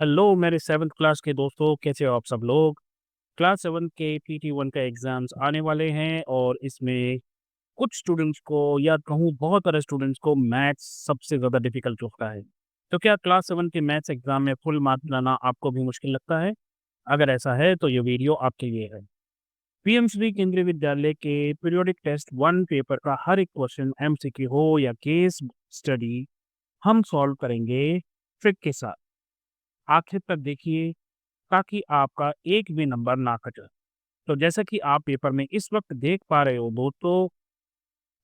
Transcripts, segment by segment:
Hello मेरे seventh class के दोस्तों, कैसे हो आप सब लोग। क्लास सेवन के PT1 का एग्ज़ाम्स आने वाले हैं और इसमें कुछ स्टूडेंट्स को या कहूँ बहुत सारे स्टूडेंट्स को मैथ्स सबसे ज़्यादा डिफ़िकल्ट लगता है। तो क्या क्लास सेवन के मैथ्स एग्ज़ाम में फुल मार्क्स लाना आपको भी मुश्किल लगता है? अगर ऐसा है तो ये वीडियो आपके लिए है। पीएमश्री केंद्रीय विद्यालय के पीरियोडिक टेस्ट 1 पेपर का हर एक क्वेश्चन MCQ हो या केस स्टडी हम सॉल्व करेंगे ट्रिक के साथ। आखिर तक देखिए ताकि आपका एक भी नंबर ना कटे। तो जैसा कि आप पेपर में इस वक्त देख पा रहे हो दोस्तों,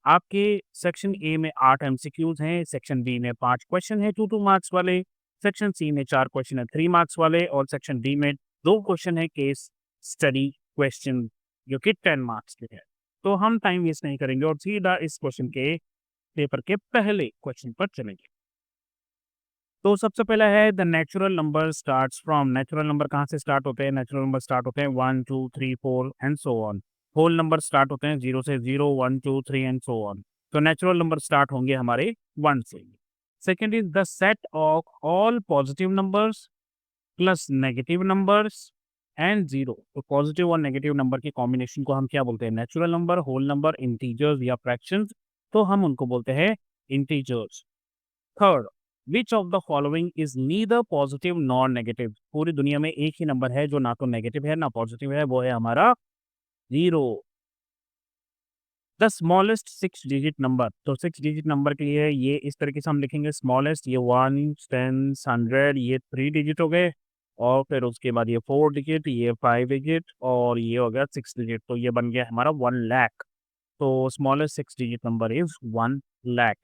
आपके सेक्शन ए में 8 एमसीक्यूज हैं, सेक्शन बी में 5 क्वेश्चन हैं 2-2 मार्क्स वाले, सेक्शन सी में 4 क्वेश्चन है 3 मार्क्स वाले और सेक्शन डी में 2 क्वेश्चन है केस स्टडी क्वेश्चन जो कि 10 मार्क्स के हैं। तो हम टाइम वेस्ट नहीं करेंगे और सीधा इस क्वेश्चन के पेपर के पहले क्वेश्चन पर चलेंगे। तो सबसे पहला है the natural number starts from. Natural number कहाँ से स्टार्ट होते हैं? नेचुरल नंबर स्टार्ट होते हैं 1 2 3 4 and so on. Whole number start होते हैं 0 से 0 1 2 3 एंड सो ऑन। तो नेचुरल नंबर स्टार्ट होंगे हमारे 1 से। Second is the set of all positive numbers plus negative numbers and zero. तो पॉजिटिव और नेगेटिव नंबर के कॉम्बिनेशन को हम क्या बोलते हैं? Natural number, whole number, integers या फ्रैक्शंस। तो हम उनको बोलते हैं integers. Third, which of the following is neither positive nor negative. पूरी दुनिया में एक ही नंबर है जो ना तो नेगेटिव है ना पॉजिटिव है, वो है हमारा zero. The smallest 6 digit number. तो 6 डिजिट नंबर के लिए ये इस तरीके से हम लिखेंगे स्मॉलेस्ट, ये 1 10 100, ये 3 डिजिट हो गए और फिर उसके बाद ये 4 डिजिट, ये 5 डिजिट और ये हो गया 6 डिजिट। तो ये बन गया हमारा 1 लाख। तो smallest 6 digit number is 1 lakh.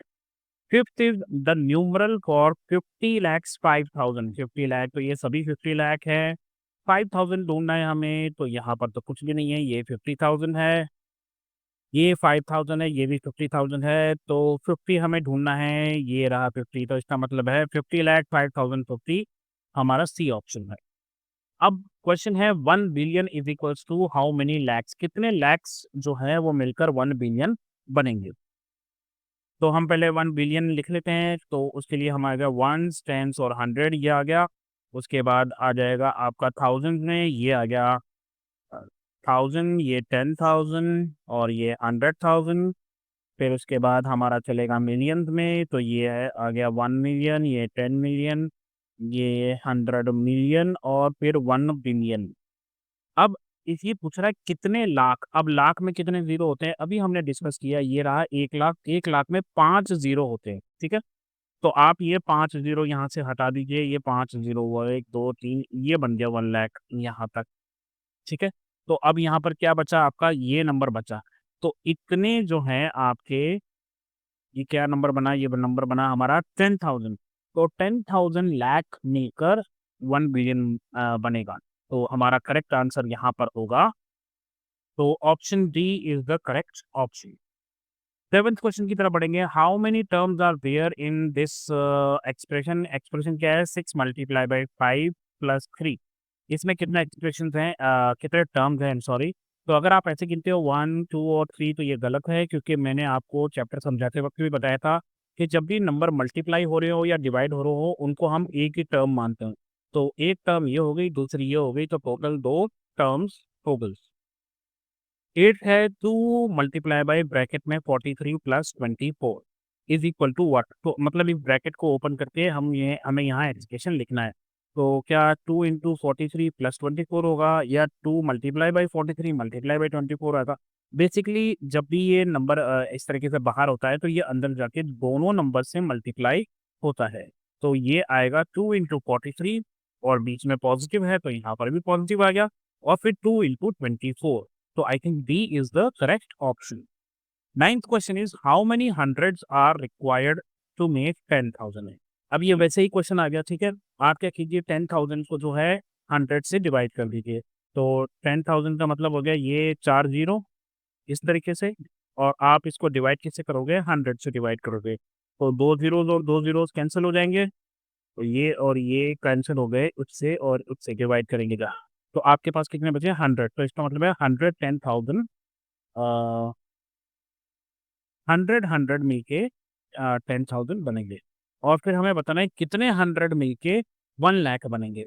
Fifth is the numeral for 50 lakhs 5000। 50 lakh तो ये सभी 50 लाख है। 5000 ढूंढना है हमें, तो यहाँ पर तो कुछ भी नहीं है, ये 50,000 है, ये 5000 है, ये भी 50,000 है। तो 50 हमें ढूंढना है, ये रहा 50। तो इसका मतलब है 50 लाख 5050 हमारा सी ऑप्शन है। अब क्वेश्चन है 1 billion is equals to how many lakhs. कितने लैक्स जो है वो मिलकर 1 बिलियन बनेंगे? तो हम पहले 1 बिलियन लिख लेते हैं। तो उसके लिए हम आ गया वंस टेंस और हंड्रेड, ये आ गया। उसके बाद आ जाएगा आपका थाउजेंड में, ये आ गया 1000, ये 10,000 और ये 100,000। फिर उसके बाद हमारा चलेगा मिलियंस में, तो ये है आ गया 1 मिलियन, ये 10 मिलियन, ये 100 मिलियन और फिर 1 बिलियन। अब ये पूछ रहा है कितने लाख। अब लाख में कितने जीरो होते हैं अभी हमने डिस्कस किया, ये रहा 1 लाख। 1 लाख में 5 जीरो होते हैं, ठीक है। तो आप ये 5 जीरो यहाँ से हटा दीजिए, ये 5 जीरो हुआ, 1 2 3, ये बन गया 1 लाख यहाँ तक, ठीक है। तो अब यहाँ पर क्या बचा आपका? ये नंबर बचा। तो इतने जो हैं आपके, ये क्या नंबर बना? ये नंबर बना हमारा 10,000। तो 10,000 लाख मिलकर 1 बिलियन बनेगा। तो हमारा करेक्ट आंसर यहाँ पर होगा, तो option D is the correct option. Seventh question की तरफ बढ़ेंगे। How many terms are there in this expression. Expression क्या है? 6 मल्टीप्लाई बाई 5 प्लस 3। इसमें कितने एक्सप्रेशन हैं, कितने टर्म्स हैं, सॉरी। तो अगर आप ऐसे गिनते हो 1 2 और 3 तो ये गलत है, क्योंकि मैंने आपको चैप्टर समझाते वक्त भी बताया था कि जब भी नंबर मल्टीप्लाई हो रहे हो या डिवाइड हो रहे हो उनको हम एक ही टर्म मानते हैं। तो एक टर्म ये हो गई, दूसरी ये हो गई, तो टोटल 2 टर्म्स हो गई। 8 है 2 मल्टीप्लाई बाय ब्रैकेट में 43 plus 24 is equal to what. तो मतलब इस ब्रैकेट को ओपन करके हमें यहाँ एक्सप्रेशन लिखना है। तो क्या 2 इंटू 43 प्लस 24 होगा या 2 मल्टीप्लाई बाई 43 मल्टीप्लाई बाई 24 आएगा? बेसिकली जब भी ये नंबर इस तरीके से बाहर होता है तो ये अंदर जाके दोनों नंबर से मल्टीप्लाई होता है। तो ये आएगा 2 इंटू 43 और बीच में पॉजिटिव है तो यहाँ पर भी पॉजिटिव आ गया और फिर 2 into 24। So I think D is the correct option. Ninth question is how many hundreds are required to make 10,000 है। अब ये वैसे ही क्वेश्चन आ गया, ठीक है। आप क्या कीजिए 10,000 को जो है 100 से डिवाइड कर दीजिए। तो 10,000 का मतलब हो गया ये 4 जीरो इस तरीके से, और आप इसको डिवाइड किससे करोगे? 100 से डिवाइड करोगे। तो 2 जीरोज और 2 जीरोज कैंसिल हो जाएंगे, तो ये और ये कैंसिल हो गए उससे और उससे डिवाइड करेंगे जहाँ। तो आपके पास कितने बचे? 100। तो इसका मतलब है 100 10,000, 100 मिलके 10,000 बनेंगे। और फिर हमें बताना है कितने 100 मिलके 1 लाख बनेंगे।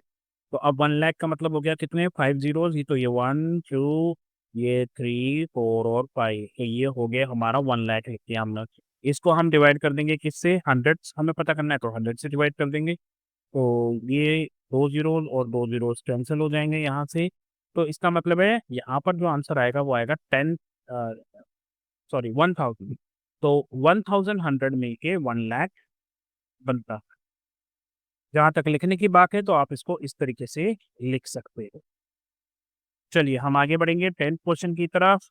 तो अब 1 लाख का मतलब हो गया कितने 5 जीरोज, ये तो ये 1 2 ये 3 4 और 5, तो ये हो गया हमारा 1 लाख लिख दिया हमने। इसको हम डिवाइड कर देंगे किससे, 100 हमें पता करना है तो 100 से डिवाइड कर देंगे। तो ये 2 जीरोज और 2 जीरोज कैंसिल हो जाएंगे यहाँ से। तो इसका मतलब है यहाँ पर जो आंसर आएगा वो आएगा 1000। तो 1100 मिलके 1 लाख बनता। जहाँ तक लिखने की बात है तो आप इसको इस तरीके से लिख सकते हो। चलिए हम आगे बढ़ेंगे 10th क्वेश्चन की तरफ।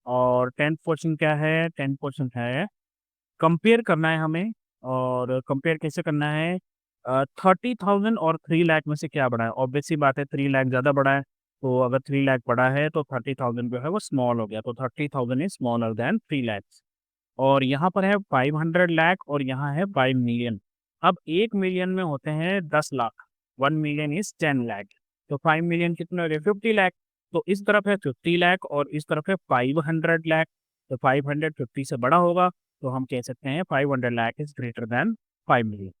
और 10th क्वेश्चन क्या है, 10th क्वेश्चन है कंपेयर करना है हमें। और कंपेयर कैसे करना है, 30,000 और 3 लाख में से क्या बड़ा है। ऑब्वियस सी बात है 3 लाख ज़्यादा बड़ा है। तो अगर 3 लाख बड़ा है तो 30,000 जो है वो स्मॉल हो गया, तो 30,000 इज स्मॉलर देन 3 लाख। और यहाँ पर है 500 लाख और यहाँ है 5 मिलियन। अब 1 मिलियन में होते हैं 10 लाख, 1 मिलियन इज 10 लाख। तो 5 मिलियन कितने हो गए 50 लाख। तो इस तरफ है 50 लाख और इस तरफ है 500 लाख। तो 550 से बड़ा होगा, तो हम कह सकते हैं 500 lakh is greater than 5 million.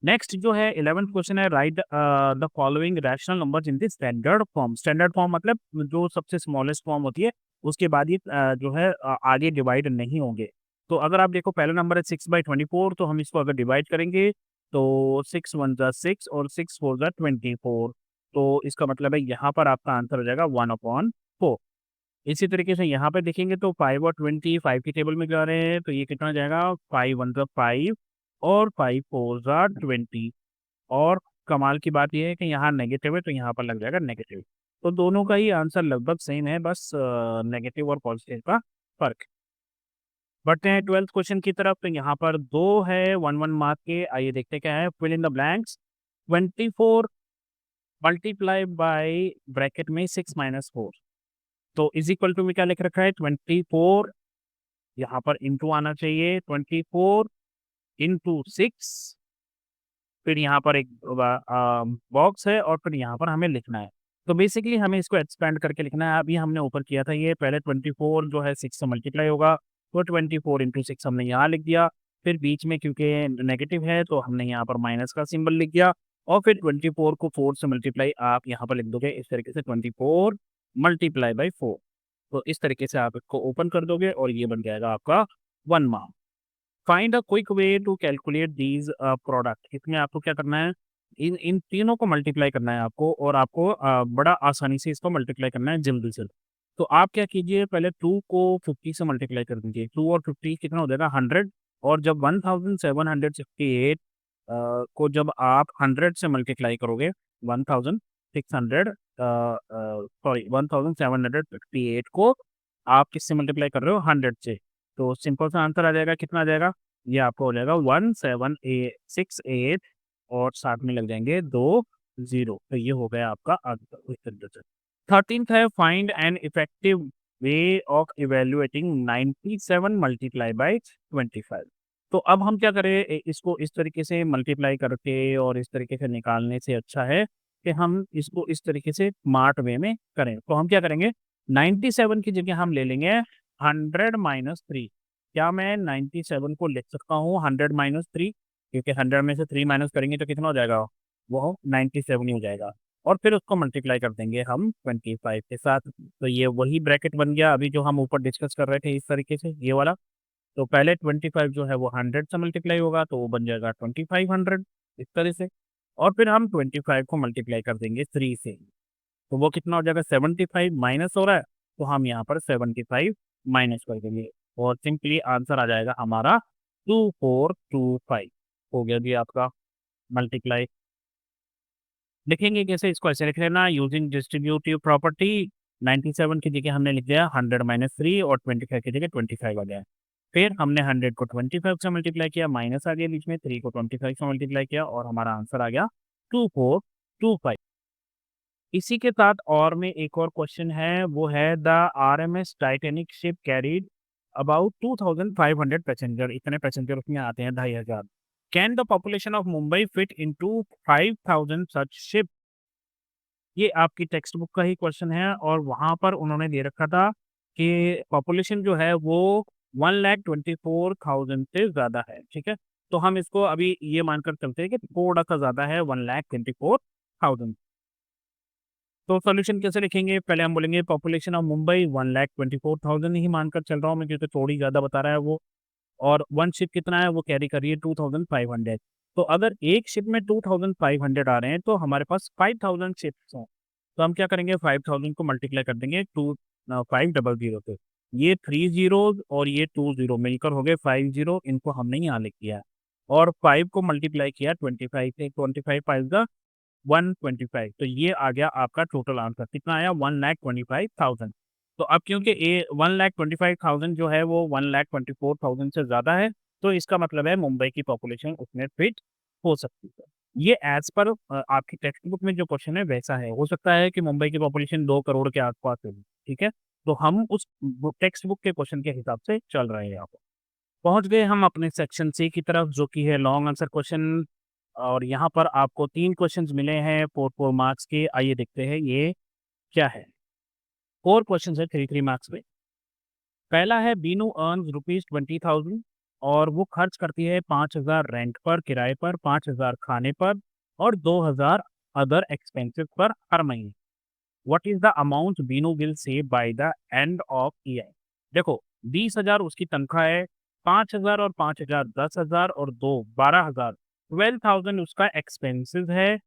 Next जो है 11th क्वेश्चन है, right the following rational numbers in the standard form. Standard form मतलब जो सबसे स्मॉलेस्ट फॉर्म होती है, उसके बाद ये जो है आगे डिवाइड नहीं होंगे। तो अगर आप देखो पहला नंबर है 6/24, तो हम इसको अगर डिवाइड करेंगे तो 6 1 ज़ा 6 और 6 4 ज़ा 24। तो इसका मतलब है यहाँ पर आपका आंसर हो जाएगा 1/4। इसी तरीके से यहाँ पे देखेंगे तो 5 और 20 5 की टेबल में जा रहे हैं, तो ये कितना हो जाएगा 5 1 ज़ा 5 और 5 4 ज़ा 20। और कमाल की बात ये है कि यहाँ नेगेटिव है तो यहाँ पर लग जाएगा नेगेटिव। तो दोनों का ही आंसर लगभग सेम है, बस नेगेटिव और पॉजिटिव का फर्क। बढ़ते हैं 12th क्वेश्चन की तरफ। तो यहाँ पर दो है 1 1 मार्क के, आइए देखते क्या है। Fill in the blanks. 24 multiply by bracket में 6 - 4। तो इज इक्वल टू में क्या लिख रखा है 24, यहाँ पर इंटू आना चाहिए 24 इंटू 6। फिर यहाँ पर एक बॉक्स है और फिर यहाँ पर हमें लिखना है। तो बेसिकली हमें इसको एक्सपेंड करके लिखना है। अभी हमने ऊपर किया था ये, पहले 24 जो है 6 से मल्टीप्लाई होगा, तो 24 इंटू 6 हमने यहाँ लिख दिया। फिर बीच में क्योंकि नेगेटिव है तो हमने यहाँ पर माइनस का सिंबल लिख दिया। और फिर 24 को 4 से मल्टीप्लाई आप यहाँ पर लिख दोगे इस तरीके से 24 मल्टीप्लाई बाई 4। तो इस तरीके से आप इसको ओपन कर दोगे और ये बन जाएगा आपका 1 mark. Find a quick way to calculate these product. इसमें आपको क्या करना है, इन इन तीनों को मल्टीप्लाई करना है आपको, और आपको बड़ा आसानी से इसको मल्टीप्लाई करना है जल्दी से। तो आप क्या कीजिए, पहले 2 को 50 से मल्टीप्लाई कर दीजिए। 2 और 50 कितना हो जाएगा 100। और जब 1768 को जब आप 100 से मल्टीप्लाई करोगे, 1600 सॉरी 1768 को आप किससे मल्टीप्लाई कर रहे हो 100 से। तो सिंपल सा आंसर आ जाएगा, कितना आ जाएगा, ये आपको हो जाएगा 1768 और साथ में लग जाएंगे 2 0। तो ये हो गया आपका आंसर इस तरीके से। 13th है, find an effective way of evaluating 97 multiply by 25। तो अब हम क्या करें, इसको इस तरीके से मल्टीप्लाई करके और इस तरीके से निकालने से अच्छा है कि हम इसको इस तरीके से स्मार्ट वे में करें। तो हम क्या करेंगे, 97 की जगह हम ले लेंगे 100 - 3। क्या मैं 97 को लिख सकता हूँ 100 - 3, क्योंकि 100 में से 3 माइनस करेंगे तो कितना हो जाएगा, वो 97 ही हो जाएगा। और फिर उसको मल्टीप्लाई कर देंगे हम 25 के साथ। तो ये वही ब्रैकेट बन गया अभी जो हम ऊपर डिस्कस कर रहे थे इस तरीके से, ये वाला। तो पहले 25 जो है वो 100 से मल्टीप्लाई होगा तो वो बन जाएगा 2500 इस तरह से। और फिर हम 25 को मल्टीप्लाई कर देंगे 3 से, तो वो कितना हो जाएगा 75 माइनस हो रहा है, तो हम यहाँ पर 75 माइनस कर देंगे और सिंपली आंसर आ जाएगा हमारा 2425। हो गया जी आपका मल्टीप्लाई। लिखेंगे कैसे, इसको ऐसे लिख लेना, यूजिंग डिस्ट्रीब्यूटिव प्रॉपर्टी। 97 की जगह हमने लिख दिया 100 - 3 और 25 की जगह 25 आ गया। फिर हमने 100 को 25 से मल्टीप्लाई किया, माइनस आ गया बीच में, 3 को 25 से मल्टीप्लाई किया और हमारा आंसर आ गया 2425। इसी के साथ और में एक और क्वेश्चन है, वो है the RMS Titanic ship carried about 2500 passenger. इतने पैसेंजर उसमें आते हैं 2500। Can the population of Mumbai fit into 5000 such ship. ये आपकी टेक्स्ट बुक का ही क्वेश्चन है और वहां पर उन्होंने दे रखा था कि पॉपुलेशन जो है वो 1,24,000 से ज्यादा है, ठीक है। तो हम इसको अभी ये मानकर चलते हैं कि थोड़ा सा ज़्यादा है 1,24,000। तो सॉल्यूशन कैसे लिखेंगे? पहले हम बोलेंगे पॉपुलेशन ऑफ मुंबई 1,24,000 ही मानकर चल रहा हूँ मैं, क्योंकि थोड़ी ज़्यादा बता रहा है वो। और वन शिप कितना है? वो कैरी कर रही है 2,500। तो अगर एक शिप में 2,500 आ रहे हैं तो हमारे पास 5,000 शिप्स हैं। तो हम क्या करेंगे? 5,000 को मल्टीप्लाई कर देंगे 500 से। ये 3 ज़ीरोज़ और ये 2 ज़ीरो मिलकर हो गए 5 ज़ीरो, इनको हमने यहाँ लिख दिया। और 5 को मल्टीप्लाई किया 25 से, 25 5 ज़ा 125, तो ये आ गया आपका टोटल आंसर। कितना आया? 1,25,000। तो अब क्योंकि ये 1,25,000 जो है वो 1,24,000 से ज़्यादा है, तो इसका मतलब है मुंबई की पॉपुलेशन उसमें फिट हो सकती है। ये एज़ पर आपकी टेक्स्ट बुक में जो क्वेश्चन है वैसा है। हो सकता है कि मुंबई की पॉपुलेशन 2 करोड़ के आस-पास हो, ठीक है? तो हम उस टेक्स्ट बुक के क्वेश्चन के हिसाब से चल रहे हैं यहाँ पे। पहुँच गए हम अपने सेक्शन सी की तरफ, जो कि है लॉन्ग आंसर क्वेश्चन। और यहाँ पर आपको 3 क्वेश्चंस मिले हैं 4-4 मार्क्स के। आइए देखते हैं ये क्या है। 4 क्वेश्चंस है 3-3 मार्क्स में। पहला है बीनू अर्न्स रुपीज़ 20,000 और वो खर्च करती है 5,000 रेंट पर, किराए पर, 5,000 खाने पर और 2,000 अदर एक्सपेंसेस पर हर महीने। What is the amount Binu will save by the end of year? देखो, 20,000 उसकी तनख्वाह है, 5,000 और 5,000 10,000 और 2 12,000, 12,000 उसका एक्सपेंसेस है।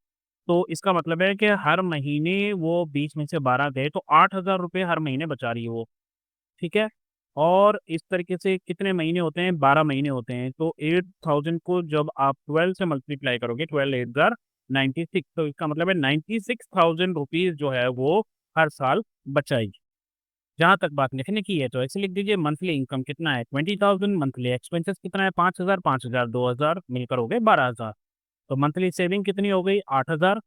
तो इसका मतलब है कि हर महीने वो 20 में से 12 गए तो 8,000 रुपए हर महीने बचा रही है वो, ठीक है? और इस तरीके से कितने महीने होते हैं? 12 महीने होते हैं। तो 8,000 को जब आप 12 से मल्टीप्लाई करोगे, 12 8 ज़ार 96, तो इसका मतलब है 96,000 रुपीज़ जो है वो हर साल बचाएगी। जहाँ तक बात लिखने की है तो ऐसे लिख दीजिए, मंथली इनकम कितना है? 20,000, मंथली एक्सपेंसेस कितना है? 5,000, 5,000 2,000 मिलकर हो गए 12,000। तो मंथली सेविंग कितनी हो गई? 8,000।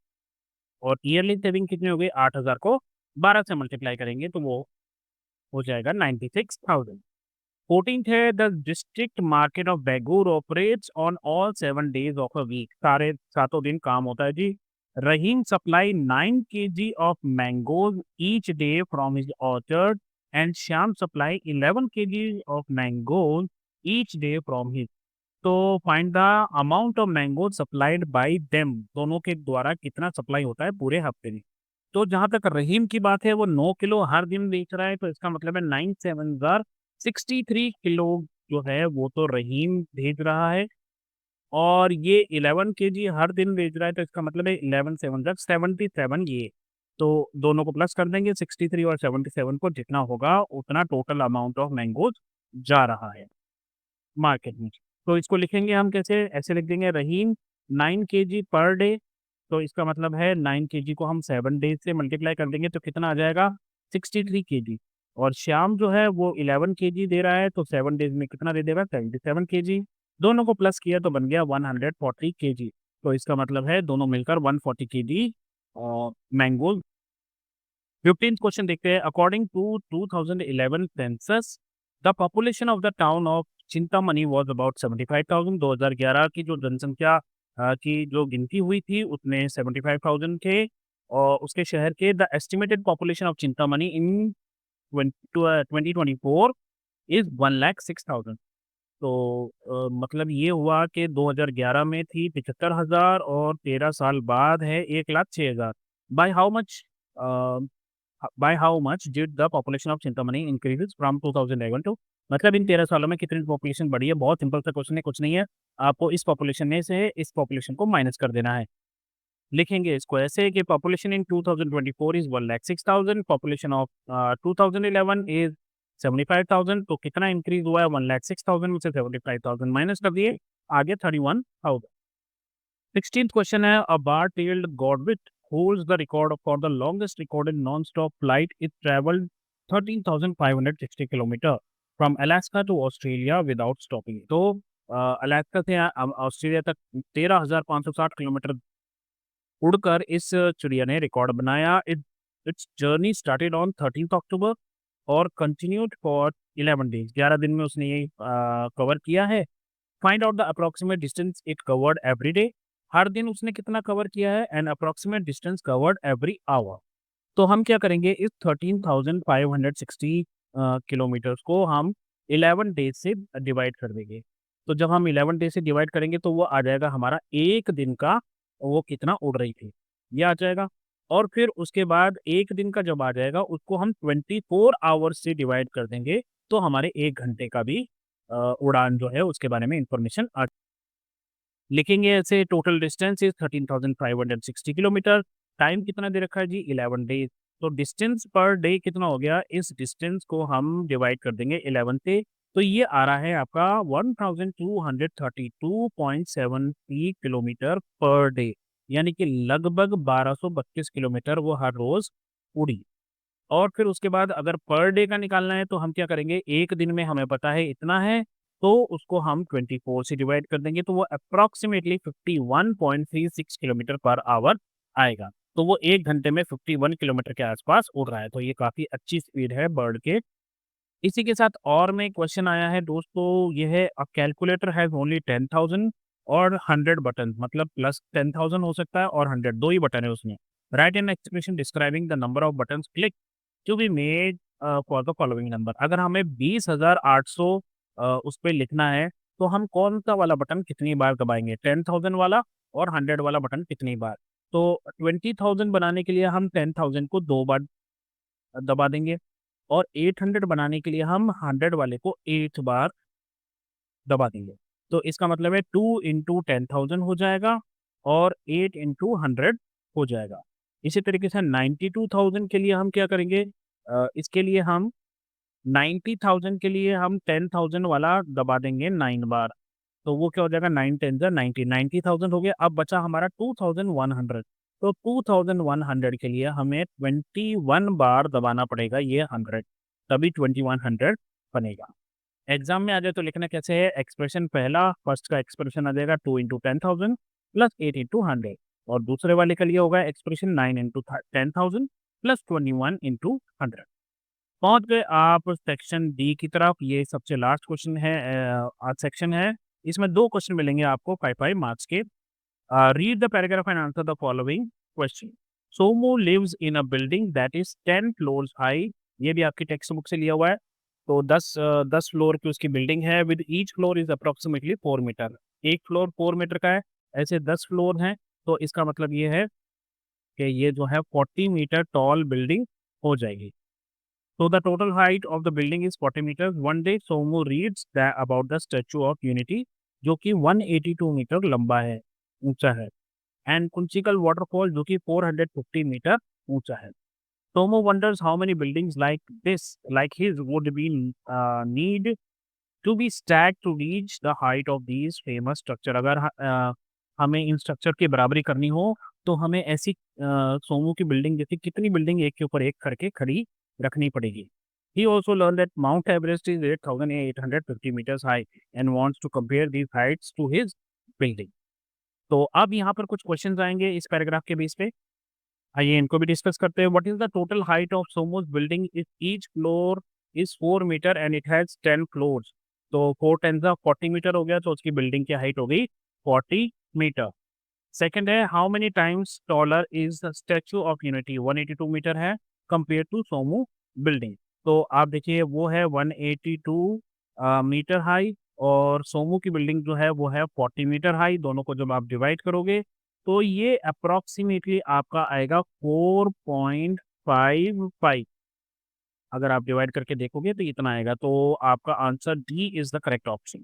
और ईयरली सेविंग कितनी हो गई? 8,000 को 12 से मल्टीप्लाई करेंगे तो वो हो जाएगा 96,000। 14th है, the district market of Begur operates on all 7 days of a week. सारे सातों दिन काम होता है जी। Rahim supply 9 kg of mangoes each day from his orchard and Shyam supply 11 kg of mangoes each day from his. तो find the amount of mango supplied by them, दोनों के द्वारा कितना सप्लाई होता है पूरे हफ्ते में। तो जहाँ तक रहीम की बात है वो 9 किलो हर दिन बेच रहा है, तो इसका मतलब है 9 7 ज़ार 63 किलो जो है वो तो रहीम भेज रहा है। और ये 11 केजी हर दिन बेच रहा है, तो इसका मतलब है 11 7 ज़ार 77 ये। तो दोनों को प्लस कर देंगे, 63 और 77 को जितना होगा उतना टोटल अमाउंट ऑफ मैंगोज जा रहा है मार्केट में। तो इसको लिखेंगे हम कैसे? ऐसे लिख देंगे, रहीम 9 केजी पर डे, तो इसका मतलब है 9 केजी को हम 7 डेज़ से मल्टीप्लाई कर देंगे तो कितना आ जाएगा? 63 केजी। और श्याम जो है वो 11 केजी दे रहा है, तो 7 डेज़ में कितना दे देगा? 77 केजी। दोनों को प्लस किया तो बन गया 140 केजी। तो इसका मतलब है दोनों मिलकर 140 केजी मैंगोज़। 15th क्वेश्चन देखते हैं। According to 2011 census, the population of the town of Chintamani was about 75,000। 2011 की जो जनसंख्या की जो गिनती हुई थी उसमें 75,000 थे। और उसके शहर के the estimated population of Chintamani in 2024 is 1,06,000। तो मतलब ये हुआ कि 2011 में थी 75,000 और 13 साल बाद है 1,06,000। By how much by how much did the population of Chintamani increases from 2011 to, मतलब इन 13 सालों में कितनी पॉपुलेशन बढ़ी है? बहुत सिंपल सा क्वेश्चन है, कुछ नहीं है। आपको इस पॉपुलेशन में से इस पॉपुलेशन को माइनस कर देना है। लिखेंगे इसको ऐसे कि population in 2024 is 1,06,000, population of 2011 is 75,000। तो कितना इंक्रीज हुआ है? 1,06,000 में से 75,000 माइनस कर दिए, आगे 31,000। 16th क्वेश्चन है, अ bar-tailed godwit holds the record for the longest recorded non-stop flight. It traveled 13,560 kilometre from Alaska to Australia without stopping. तो अलास्का से ऑस्ट्रेलिया तक 13,560 किलोमीटर उड़कर इस चिड़िया ने रिकॉर्ड बनाया। It's journey started on 13th अक्टूबर और कंटिन्यूड फॉर 11 डेज। 11 दिन में उसने ये कवर किया है। Find out the approximate distance it covered every day. हर दिन उसने कितना कवर किया है? And approximate distance covered every hour. तो हम क्या करेंगे, इस 13,560 किलोमीटर्स को हम 11 डेज से डिवाइड कर देंगे। तो जब हम 11 डे से डिवाइड करेंगे तो वो आ जाएगा हमारा एक दिन का वो कितना उड़ रही थी, ये आ जाएगा। और फिर उसके बाद एक दिन का जब आ जाएगा उसको हम 24 आवर्स से डिवाइड कर देंगे, तो हमारे 1 घंटे का भी उड़ान जो है उसके बारे में इन्फॉर्मेशन आ लिखेंगे ऐसे। Total distance is 13,560 kilometre. Time कितना दे रखा है जी? 11 डेज़। तो डिस्टेंस पर डे कितना हो गया? इस डिस्टेंस को हम डिवाइड कर देंगे 11 से, तो ये आ रहा है आपका 1232.73 किलोमीटर पर डे, यानी कि लगभग 1232 किलोमीटर वो हर रोज़ उड़ी। और फिर उसके बाद अगर पर डे का निकालना है तो हम क्या करेंगे, एक दिन में हमें पता है इतना है, तो उसको हम 24 से डिवाइड कर देंगे, तो वो अप्रॉक्सिमेटली 51.36 किलोमीटर पर आवर आएगा। तो वो 1 घंटे में 51 किलोमीटर के आसपास उड़ रहा है, तो ये काफ़ी अच्छी स्पीड है बर्ड के। इसी के साथ और में क्वेश्चन आया है दोस्तों, ये है अ कैलकुलेटर हैज़ ओनली 10,000 और 100 बटन, मतलब प्लस 10,000 हो सकता है और 100, 2 ही बटन है उसमें। Write an expression describing the number of buttons click to be made for the following number. अगर हमें 20,800 उस पे लिखना है, तो हम कौन-सा वाला बटन कितनी बार दबाएँगे? 10,000 वाला और 100 वाला बटन कितनी बार? तो 20,000 बनाने के लिए हम 10,000 को 2 बार दबा देंगे और 800 बनाने के लिए हम 100 वाले को 8 बार दबा देंगे। तो इसका मतलब है 2 इंटू 10,000 हो जाएगा और 8 इंटू 100 हो जाएगा। इसी तरीके से 92,000 के लिए हम क्या करेंगे, इसके लिए हम 90,000 के लिए हम 10,000 वाला दबा देंगे 9 बार। तो वो क्या हो जाएगा, 9 10 ज़ा 90, 90,000 हो गया। अब बचा हमारा 2,100। तो 2,100 के लिए हमें 21 बार दबाना पड़ेगा ये 100, तभी 2100 बनेगा। एग्ज़ाम में आ जाए तो लिखना कैसे है, एक्सप्रेशन पहला फर्स्ट का एक्सप्रेशन आ जाएगा 2 इंटू 10,000 प्लस 8 इंटू 100, और दूसरे वाले के लिए होगा एक्सप्रेशन 9 इंटू 10,000 प्लस 21 इंटू 100। पहुँच गए आप सेक्शन डी की तरफ। ये सबसे लास्ट क्वेश्चन है, आज सेक्शन है। इसमें 2 क्वेश्चन मिलेंगे आपको 5-5 मार्क्स के। Read the paragraph and answer the following question. Somo lives in a building that is 10 floors high. ये भी आपकी टेक्स्ट बुक से लिया हुआ है। तो 10 फ्लोर की उसकी बिल्डिंग है, with each floor is approximately 4 metre. एक फ्लोर 4 मीटर का है, ऐसे 10 फ्लोर हैं, तो इसका मतलब ये है कि ये जो है 40 मीटर टॉल बिल्डिंग हो जाएगी। So the total height of the building is 40 meters. One day, Somo reads about the Statue of Unity, जो कि 182 मीटर लंबा है, ऊंचा है, एंड कुंचिकल वाटरफॉल जो कि 450 मीटर ऊंचा है। Somo wonders how many buildings like his, would be need to be stacked to reach the height of these famous structure। अगर हमें इन स्ट्रक्चर की बराबरी करनी हो, तो हमें ऐसी सोमो की बिल्डिंग जैसी कितनी बिल्डिंग एक के ऊपर एक करके खड़ी रखनी पड़ेगी। He also learned that Mount Everest is 8,850 meters high and wants to compare these heights to his building। तो अब यहाँ पर कुछ क्वेश्चंस आएंगे इस पैराग्राफ के बेस पे, आइए इनको भी डिस्कस करते हैं। What is the total height of Somo's building if each floor is 4 meter and it has 10 floors. तो 4 10 ज़ा 40 मीटर हो गया, तो उसकी बिल्डिंग की हाइट हो गई 40 मीटर। सेकंड है, how many times taller is the Statue of Unity, 182 metre है कंपेयर टू सोमो बिल्डिंग। तो आप देखिए वो है 182 मीटर हाई, और सोमो की बिल्डिंग जो है वो है 40 मीटर हाई। दोनों को जब आप डिवाइड करोगे तो ये अप्रॉक्सीमेटली आपका आएगा 4.55। अगर आप डिवाइड करके देखोगे तो इतना आएगा, तो आपका answer D is the correct option.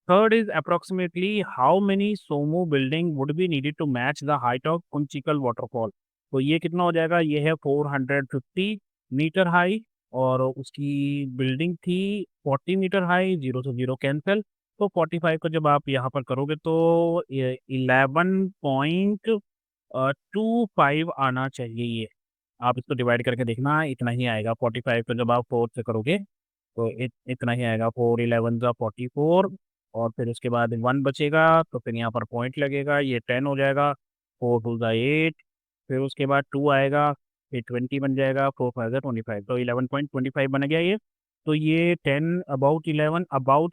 Third is approximately how many Somo building would be needed to match the height of Kunchikal waterfall. तो ये कितना हो जाएगा, ये है 450 मीटर हाई और उसकी बिल्डिंग थी 40 मीटर हाई, 0 से 0 कैंसिल। तो 45 को जब आप यहाँ पर करोगे तो ये 11.25 आना चाहिए ये। आप इसको डिवाइड करके देखना, इतना ही आएगा। 45 को जब आप 4 से करोगे तो इतना ही आएगा, 4 11 ज़ा 44, और फिर उसके बाद 1 बचेगा, तो फिर यहाँ पर पॉइंट लगेगा, ये 10 हो जाएगा, 4 2 ज़ा 8, फिर उसके बाद 2 आएगा, फिर 20 बन जाएगा, 4 5 ज़ा 25, तो 11.25 बन गया ये। तो ये 10 about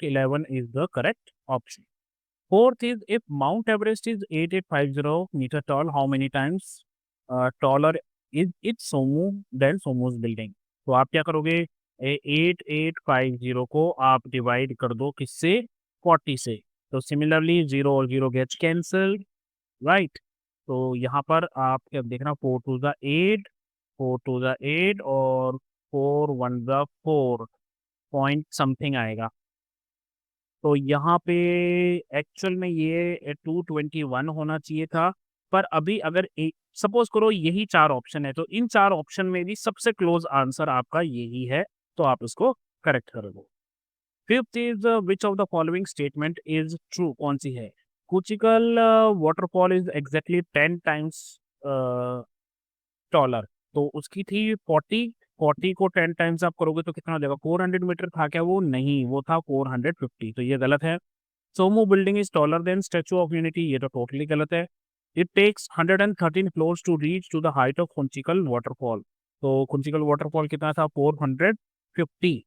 11 is the correct option. Fourth is if Mount Everest is 8850 metre tall, how many times taller is its Somo than Somo's building. तो आप क्या करोगे, 8850 को आप डिवाइड कर दो किससे, 40 से। तो सिमिलरली 0 और 0 गेट्स कैंसल्ड, राइट? तो यहाँ पर आप क्या देखना, 4 टू ज़ा 8, 4 टू ज़ा 8 और 4 1 ज़ा 4 पॉइंट समथिंग आएगा। तो यहाँ पे एक्चुअल में ये 221 होना चाहिए था, पर अभी अगर सपोज करो यही 4 ऑप्शन है, तो इन 4 ऑप्शन में भी सबसे क्लोज आंसर आपका यही है, तो आप इसको करेक्ट करोगे। Fifth is which of the following statement is true, कौन सी है? Kunchikal waterfall is exactly 10 times taller, तो उसकी थी 40, 40 को 10 टाइम्स आप करोगे तो कितना हो जाएगा? 400 मीटर था क्या वो? नहीं, वो था 450, तो ये गलत है। Somo building is taller than Statue of Unity, ये तो टोटली गलत है। It takes 113 floors to reach to the height of Kunchikal waterfall, तो कुंचिकल वाटरफॉल कितना था? 450।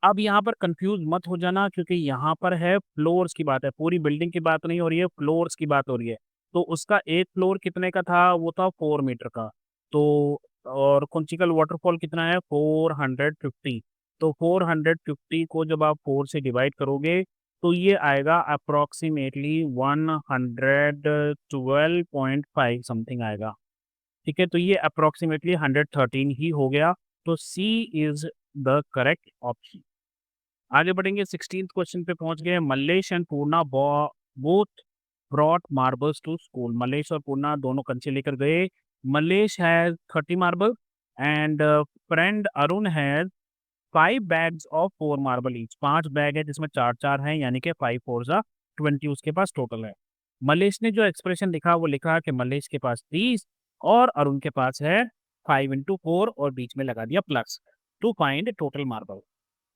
अब यहाँ पर कंफ्यूज मत हो जाना, क्योंकि यहाँ पर है फ्लोर्स की बात है, पूरी बिल्डिंग की बात नहीं हो रही है, फ्लोर्स की बात हो रही है। तो उसका एक फ्लोर कितने का था? वो था 4 मीटर का। तो और कुंचिकल वाटरफॉल कितना है? 450। तो 450 को जब आप 4 से डिवाइड करोगे तो ये आएगा अप्रोक्सीमेटली 112.5 समथिंग आएगा। ठीक है, तो ये अप्रोक्सीमेटली 113 ही हो गया। तो C is the correct option. आगे बढ़ेंगे, 16th क्वेश्चन पे पहुंच गए। Mallesh and Poorna both brought marbles to school, Mallesh और पूर्णा दोनों कंचे लेकर गए। Mallesh has 30 marble and friend Arun has 5 bags of 4 marble each, 5 bag है जिसमें 4-4 हैं, यानी कि 5 4 जा 20 उसके पास टोटल है। मल्लेश ने जो एक्सप्रेशन लिखा वो लिखा कि मल्लेश के पास 30 और अरुण के पास है 5 इंटू 4 और बीच में लगा दिया plus, to find total marble.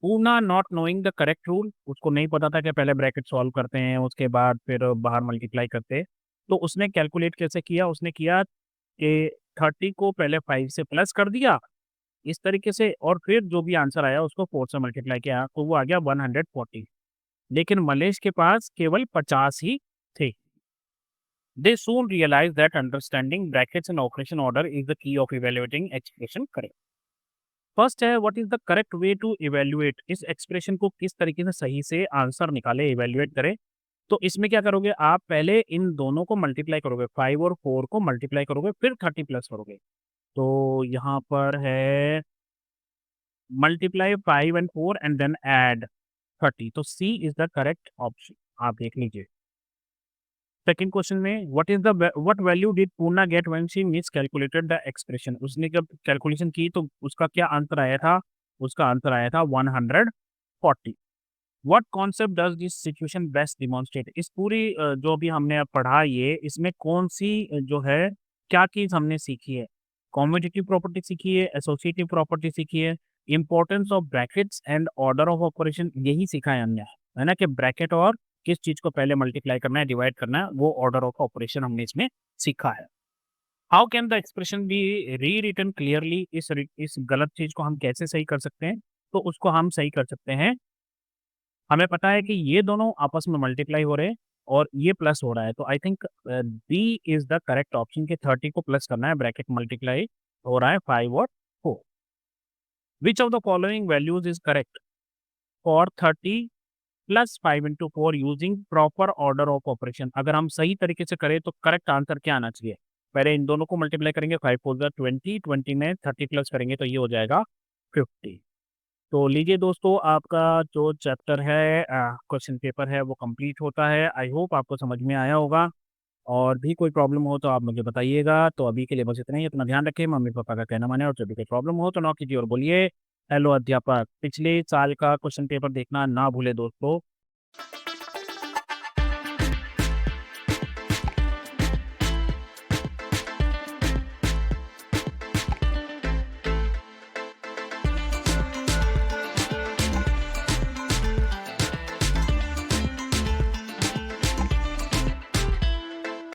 Poorna not knowing the correct rule, उसको नहीं पता था कि पहले ब्रैकेट सॉल्व करते हैं उसके बाद फिर बाहर मल्टीप्लाई करते हैं। तो उसने कैलकुलेट कैसे किया? उसने किया कि 30 को पहले 5 से प्लस कर दिया इस तरीके से, और फिर जो भी आंसर आया उसको 4 से मल्टीप्लाई किया, तो वो आ गया 140। लेकिन मलेश के पास केवल 50 ही थे। They soon realize that understanding brackets in operation order is the key of evaluating expression correct. First है, what is the correct way to evaluate, इस एक्सप्रेशन को किस तरीके से सही से आंसर निकाले, इवेल्युएट करें। तो इसमें क्या करोगे आप? पहले इन दोनों को मल्टीप्लाई करोगे, 5 और 4 को मल्टीप्लाई करोगे, फिर 30 प्लस करोगे। तो यहाँ पर है multiply 5 and 4 and then add 30, तो C is the correct option, आप देख लीजिए। सेकंड क्वेश्चन में, what value did Poorna get when she miscalculated the expression, उसने जब कैलकुलेशन की तो उसका क्या आंसर आया था? उसका आंसर आया था 140। What concept does this situation best demonstrate, इस पूरी जो भी हमने अब पढ़ा ये, इसमें कौन सी जो है क्या चीज हमने सीखी है? कॉम्यूटेटिव प्रॉपर्टी सीखी है, एसोसिएटिव प्रॉपर्टी सीखी है, importance of brackets and order of operation, यही सीखा है हमने, है ना, कि ब्रैकेट और किस चीज को पहले मल्टीप्लाई करना है, डिवाइड करना है, वो ऑर्डर ऑफ ऑपरेशन हमने इसमें सीखा है। How can the expression be rewritten clearly, इस गलत चीज को हम कैसे सही कर सकते हैं? तो उसको हम सही कर सकते हैं, हमें पता है कि ये दोनों आपस में मल्टीप्लाई हो रहे हैं और ये प्लस हो रहा है, तो I think B is the correct option, के 30 को प्लस करना है, ब्रैकेट मल्टीप्लाई हो रहा है 5 और 4। विच of the following values is correct for 30 plus 5 into 4 using proper order of operation, अगर हम सही तरीके से करें तो करेक्ट आंसर क्या आना चाहिए? पहले इन दोनों को मल्टीप्लाई करेंगे, 5 4 20, 20 में 30 प्लस करेंगे तो ये हो जाएगा 50। तो लीजिए दोस्तों, आपका जो चैप्टर है क्वेश्चन पेपर है वो कंप्लीट होता है। आई होप आपको समझ में आया होगा, और भी कोई प्रॉब्लम हो तो आप मुझे बताइएगा। तो अभी के लिए बस इतना ही, अपना ध्यान रखें, मम्मी पापा का कहना माने, और जब भी कोई प्रॉब्लम हो तो नॉक कीजिए और बोलिए हेलो अध्यापक। पिछले साल का क्वेश्चन पेपर देखना ना भूले दोस्तों।